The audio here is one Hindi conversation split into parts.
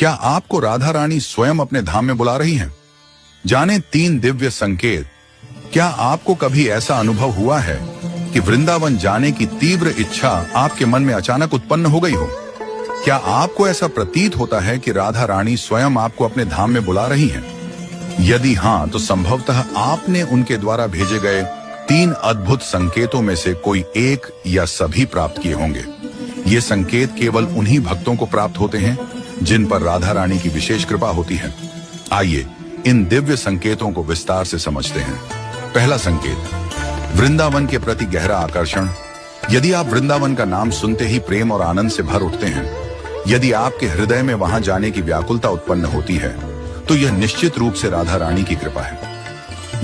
क्या आपको राधा रानी स्वयं अपने धाम में बुला रही हैं? जाने 3 दिव्य संकेत। क्या आपको कभी ऐसा अनुभव हुआ है कि वृंदावन जाने की तीव्र इच्छा आपके मन में अचानक उत्पन्न हो गई हो? क्या आपको ऐसा प्रतीत होता है कि राधा रानी स्वयं आपको अपने धाम में बुला रही हैं? यदि हां, तो संभवतः आपने उनके द्वारा भेजे गए 3 अद्भुत संकेतों में से कोई एक या सभी प्राप्त किए होंगे। ये संकेत केवल उन्हीं भक्तों को प्राप्त होते हैं जिन पर राधा रानी की विशेष कृपा होती है। आइए इन दिव्य संकेतों को विस्तार से समझते हैं। पहला संकेत, वृंदावन के प्रति गहरा आकर्षण। यदि आप वृंदावन का नाम सुनते ही प्रेम और आनंद से भर उठते हैं, यदि आपके हृदय में वहां जाने की व्याकुलता उत्पन्न होती है, तो यह निश्चित रूप से राधा रानी की कृपा है।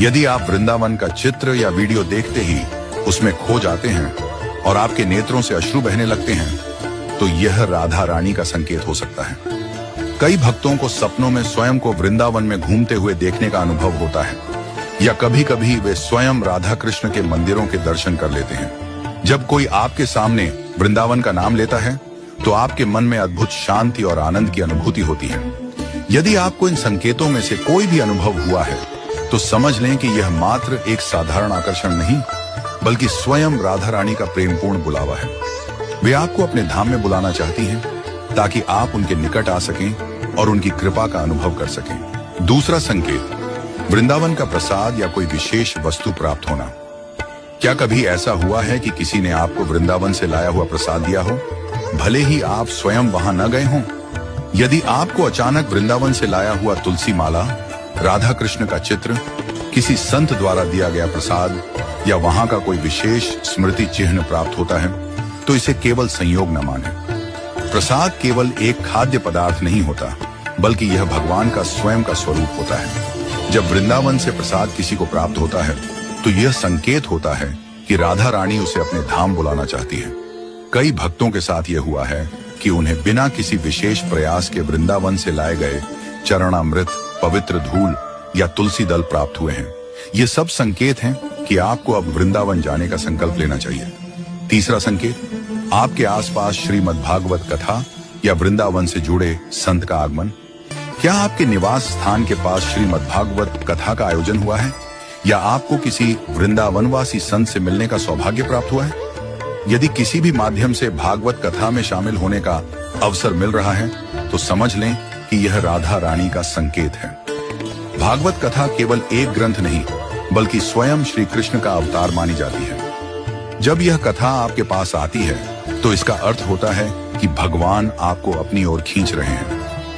यदि आप वृंदावन का चित्र या वीडियो देखते ही उसमें खो जाते हैं और आपके नेत्रों से अश्रु बहने लगते हैं, तो यह राधा रानी का संकेत हो सकता है। कई भक्तों को सपनों में स्वयं को वृंदावन में घूमते हुए देखने का अनुभव होता है, या कभी कभी वे स्वयं राधा कृष्ण के मंदिरों के दर्शन कर लेते हैं। जब कोई आपके सामने वृंदावन का नाम लेता है, तो आपके मन में अद्भुत शांति और आनंद की अनुभूति होती है। यदि आपको इन संकेतों में से कोई भी अनुभव हुआ है, तो समझ लें कि यह मात्र एक साधारण आकर्षण नहीं, बल्कि स्वयं राधा रानी का प्रेमपूर्ण बुलावा है। वे आपको अपने धाम में बुलाना चाहती हैं, ताकि आप उनके निकट आ सकें और उनकी कृपा का अनुभव कर सकें। दूसरा संकेत, वृंदावन का प्रसाद या कोई विशेष वस्तु प्राप्त होना। क्या कभी ऐसा हुआ है कि किसी ने आपको वृंदावन से लाया हुआ प्रसाद दिया हो, भले ही आप स्वयं वहां न गए हों? यदि आपको अचानक वृंदावन से लाया हुआ तुलसी माला, राधा कृष्ण का चित्र, किसी संत द्वारा दिया गया प्रसाद या वहां का कोई विशेष स्मृति चिन्ह प्राप्त होता है, तो इसे केवल संयोग न माने। प्रसाद केवल एक खाद्य पदार्थ नहीं होता, बल्कि यह भगवान का स्वयं का स्वरूप होता है। जब वृंदावन से प्रसाद किसी को प्राप्त होता है, तो यह संकेत होता है कि राधा रानी उसे अपने धाम बुलाना चाहती है। कई भक्तों के साथ यह हुआ है कि उन्हें बिना किसी विशेष प्रयास के वृंदावन से लाए गए चरणामृत, पवित्र धूल या तुलसी दल प्राप्त हुए हैं। ये सब संकेत हैं कि आपको अब वृंदावन जाने का संकल्प लेना चाहिए। तीसरा संकेत, आपके आसपास श्रीमद् भागवत कथा या वृंदावन से जुड़े संत का आगमन। क्या आपके निवास स्थान के पास श्रीमद् भागवत कथा का आयोजन हुआ है, या आपको किसी वृंदावनवासी संत से मिलने का सौभाग्य प्राप्त हुआ है? यदि किसी भी माध्यम से भागवत कथा में शामिल होने का अवसर मिल रहा है, तो समझ लें कि यह राधा रानी का संकेत है। भागवत कथा केवल एक ग्रंथ नहीं, बल्कि स्वयं श्री कृष्ण का अवतार मानी जाती है। जब यह कथा आपके पास आती है, तो इसका अर्थ होता है कि भगवान आपको अपनी ओर खींच रहे हैं।